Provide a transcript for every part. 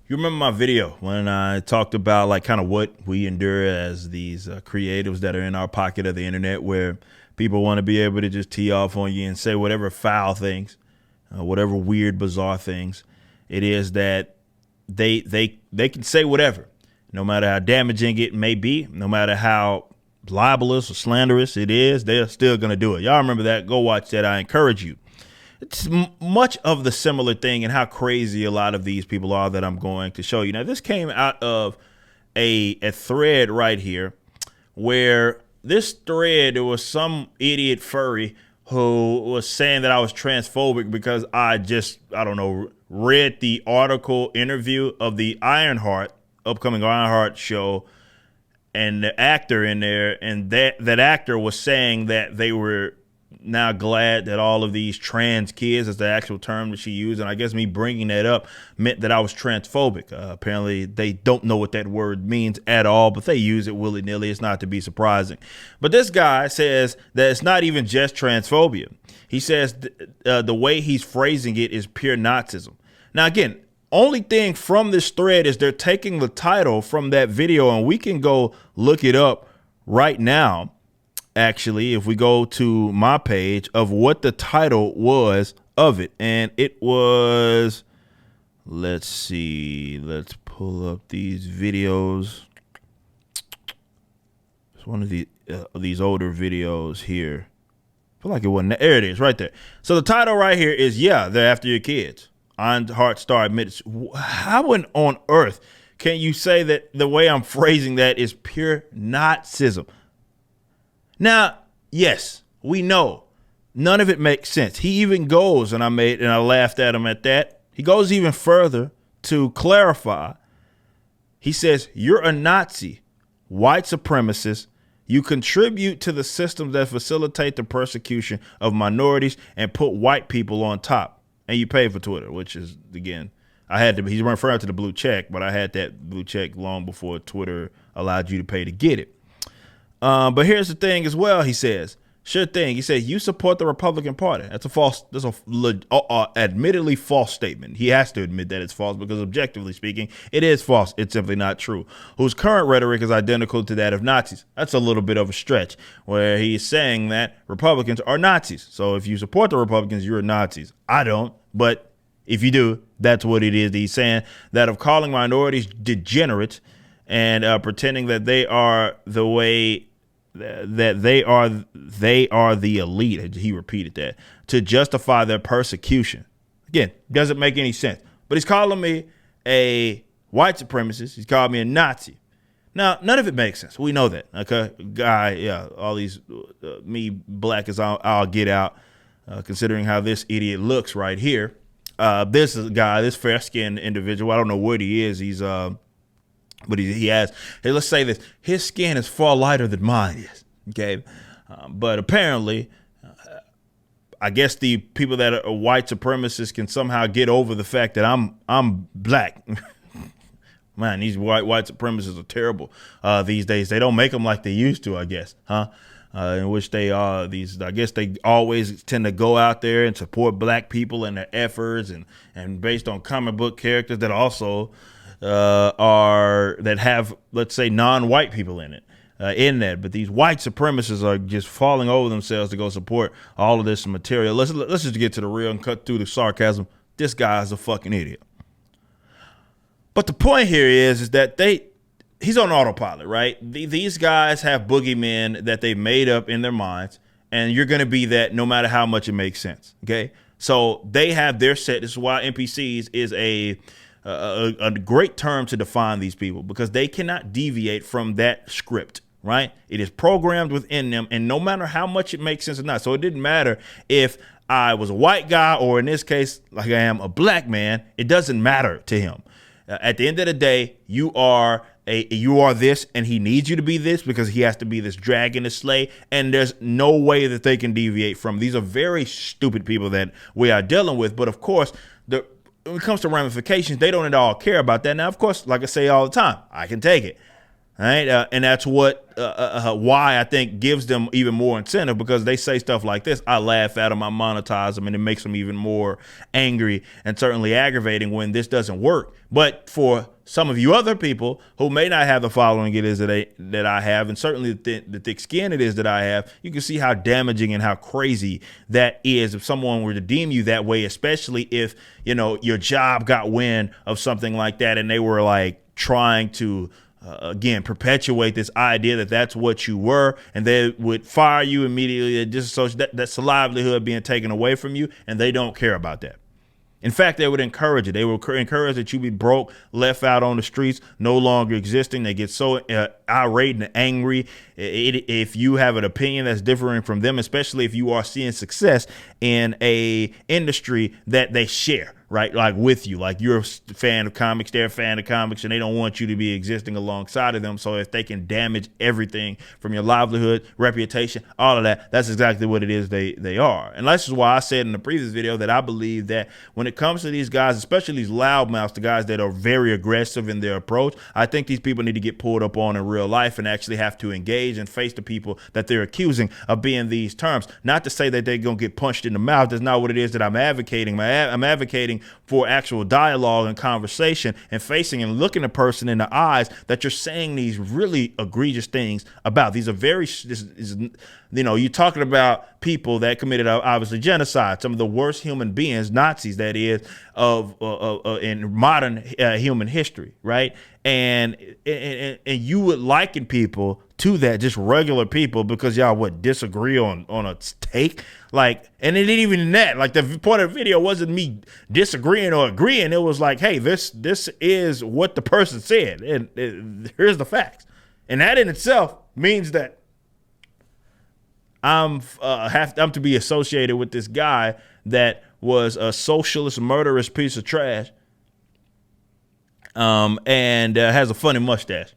You remember my video when I talked about like kind of what we endure as these creatives that are in our pocket of the internet, where people want to be able to just tee off on you and say whatever foul things, whatever weird, bizarre things it is that they can say whatever, no matter how damaging it may be, no matter how libelous or slanderous it is, they're still going to do it. Y'all remember that? Go watch that. I encourage you. It's much of the similar thing and how crazy a lot of these people are that I'm going to show you. Now, this came out of a thread right here where this thread, there was some idiot furry who was saying that I was transphobic because I don't know, read the article interview of the upcoming Ironheart show, and the actor in there, and that actor was saying that they were now glad that all of these trans kids, is the actual term that she used, and I guess me bringing that up meant that I was transphobic. Apparently they don't know what that word means at all, but they use it willy-nilly. It's not to be surprising. But this guy says that it's not even just transphobia. He says the way he's phrasing it is pure Nazism. Now, again, only thing from this thread is they're taking the title from that video, and we can go look it up right now. Actually, if we go to my page of what the title was of it, and it was, let's see, let's pull up these videos. It's one of these older videos here. I feel like it wasn't. There it is right there. So the title right here is, yeah, they're after your kids. Ironheart star admits. How on earth can you say that the way I'm phrasing that is pure Nazism? Now, yes, we know none of it makes sense. He even goes, and I laughed at him at that. He goes even further to clarify. He says, you're a Nazi, white supremacist. You contribute to the systems that facilitate the persecution of minorities and put white people on top. And you pay for Twitter, which is, again, he's referring to the blue check, but I had that blue check long before Twitter allowed you to pay to get it. But here's the thing as well, he says. Sure thing. He says, you support the Republican Party. That's admittedly false statement. He has to admit that it's false because objectively speaking, it is false. It's simply not true. Whose current rhetoric is identical to that of Nazis. That's a little bit of a stretch where he's saying that Republicans are Nazis. So if you support the Republicans, you're Nazis. I don't. But if you do, that's what it is. He's saying that of calling minorities degenerates and pretending that they are the way that they are the elite. He repeated that to justify their persecution. Again, doesn't make any sense. But he's calling me a white supremacist. He's called me a Nazi. Now, none of it makes sense. We know that. Okay, guy, yeah, all these me black as I'll get out. Considering how this idiot looks right here. This is a guy, this fair-skinned individual. I don't know what he is. He's but he has, hey, let's say this, his skin is far lighter than mine is, okay? But apparently, I guess the people that are white supremacists can somehow get over the fact that I'm black. Man, these white supremacists are terrible these days. They don't make them like they used to, I guess, huh? In which they are I guess they always tend to go out there and support black people and their efforts and based on comic book characters that also that have, let's say, non-white people in it, in that. But these white supremacists are just falling over themselves to go support all of this material. Let's just get to the real and cut through the sarcasm. This guy is a fucking idiot. But the point here is that he's on autopilot, right? These guys have boogeymen that they made up in their minds, and you're going to be that no matter how much it makes sense, okay? So they have their set. This is why NPCs is a great term to define these people, because they cannot deviate from that script, right? It is programmed within them, and no matter how much it makes sense or not. So it didn't matter if I was a white guy or, in this case, like I am, a black man. It doesn't matter to him. At the end of the day, you are this, and he needs you to be this because he has to be this dragon to slay, and there's no way that they can deviate from. These are very stupid people that we are dealing with, but of course, when it comes to ramifications, they don't at all care about that. Now, of course, like I say all the time, I can take it. Right? And that's what why I think gives them even more incentive, because they say stuff like this. I laugh at them, I monetize them, and it makes them even more angry and certainly aggravating when this doesn't work. But for some of you other people who may not have the following it is that I have, and certainly the thick skin it is that I have, you can see how damaging and how crazy that is if someone were to deem you that way, especially if, you know, your job got wind of something like that and they were like trying to again, perpetuate this idea that that's what you were, and they would fire you immediately. That's the livelihood being taken away from you, and they don't care about that. In fact, they would encourage it. They would encourage that you be broke, left out on the streets, no longer existing. They get so irate and angry if you have an opinion that's differing from them, especially if you are seeing success in a industry that they share, right? Like with you, like you're a fan of comics, they're a fan of comics, and they don't want you to be existing alongside of them. So if they can damage everything from your livelihood, reputation, all of that, that's exactly what it is they are. And this is why I said in the previous video that I believe that when it comes to these guys, especially these loudmouths, the guys that are very aggressive in their approach, I think these people need to get pulled up on in real life and actually have to engage and face the people that they're accusing of being these terms. Not to say that they're going to get punched in the mouth. That's not what it is that I'm advocating. I'm advocating for actual dialogue and conversation and facing and looking a person in the eyes that you're saying these really egregious things about. These are you're talking about people that committed obviously genocide, some of the worst human beings, Nazis, that is, in modern human history, right? And you would liken people to that, just regular people, because y'all would disagree on a take, like, and it ain't even that. Like, the point of the video wasn't me disagreeing or agreeing. It was like, hey, this is what the person said, and here's the facts, and that in itself means that I'm to be associated with this guy that was a socialist, murderous piece of trash, and has a funny mustache.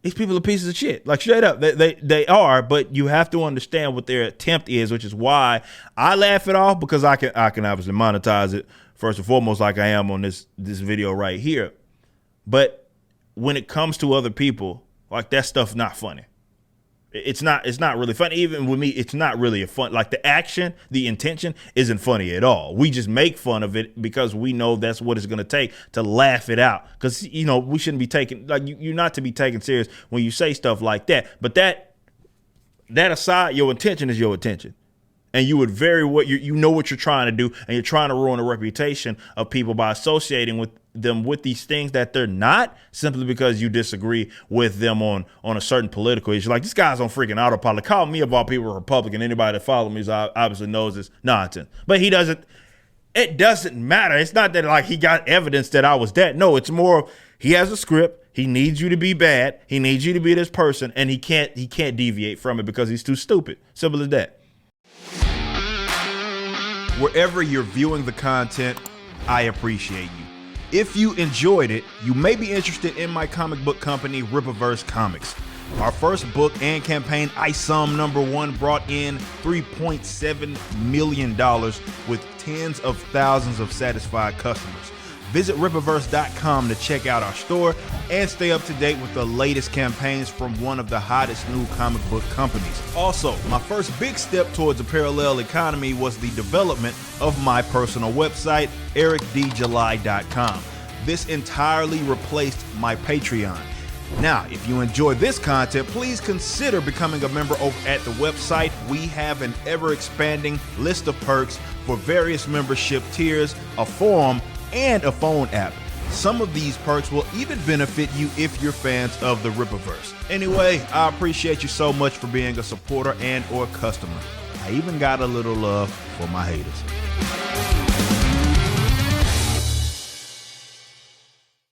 These people are pieces of shit, like straight up. They are, but you have to understand what their attempt is, which is why I laugh it off, because I can obviously monetize it first and foremost, like I am on this video right here. But when it comes to other people, like, that stuff's not funny. It's not really funny. Even with me, it's not really a fun, like, the action, the intention isn't funny at all. We just make fun of it because we know that's what it's going to take to laugh it out. Because, you know, we shouldn't be taken, like, you're not to be taken serious when you say stuff like that. But that aside, your intention is your intention. And you would you know what you're trying to do, and you're trying to ruin the reputation of people by associating with them with these things that they're not, simply because you disagree with them on a certain political issue. Like, this guy's on freaking autopilot. Call me, of all people, a Republican. Anybody that follows me obviously knows this nonsense. But it doesn't matter. It's not that, like, he got evidence that I was that. No, it's more, he has a script. He needs you to be bad. He needs you to be this person, and he can't deviate from it because he's too stupid. Simple as that. Wherever you're viewing the content, I appreciate you. If you enjoyed it, you may be interested in my comic book company, Rippaverse Comics. Our first book and campaign, ISOM #1, brought in $3.7 million with tens of thousands of satisfied customers. Visit Rippaverse.com to check out our store and stay up to date with the latest campaigns from one of the hottest new comic book companies. Also, my first big step towards a parallel economy was the development of my personal website, ericdjuly.com. This entirely replaced my Patreon. Now, if you enjoy this content, please consider becoming a member over at the website. We have an ever-expanding list of perks for various membership tiers, a forum, and a phone app. Some of these perks will even benefit you if you're fans of the Rippaverse. Anyway, I appreciate you so much for being a supporter and or customer. I even got a little love for my haters.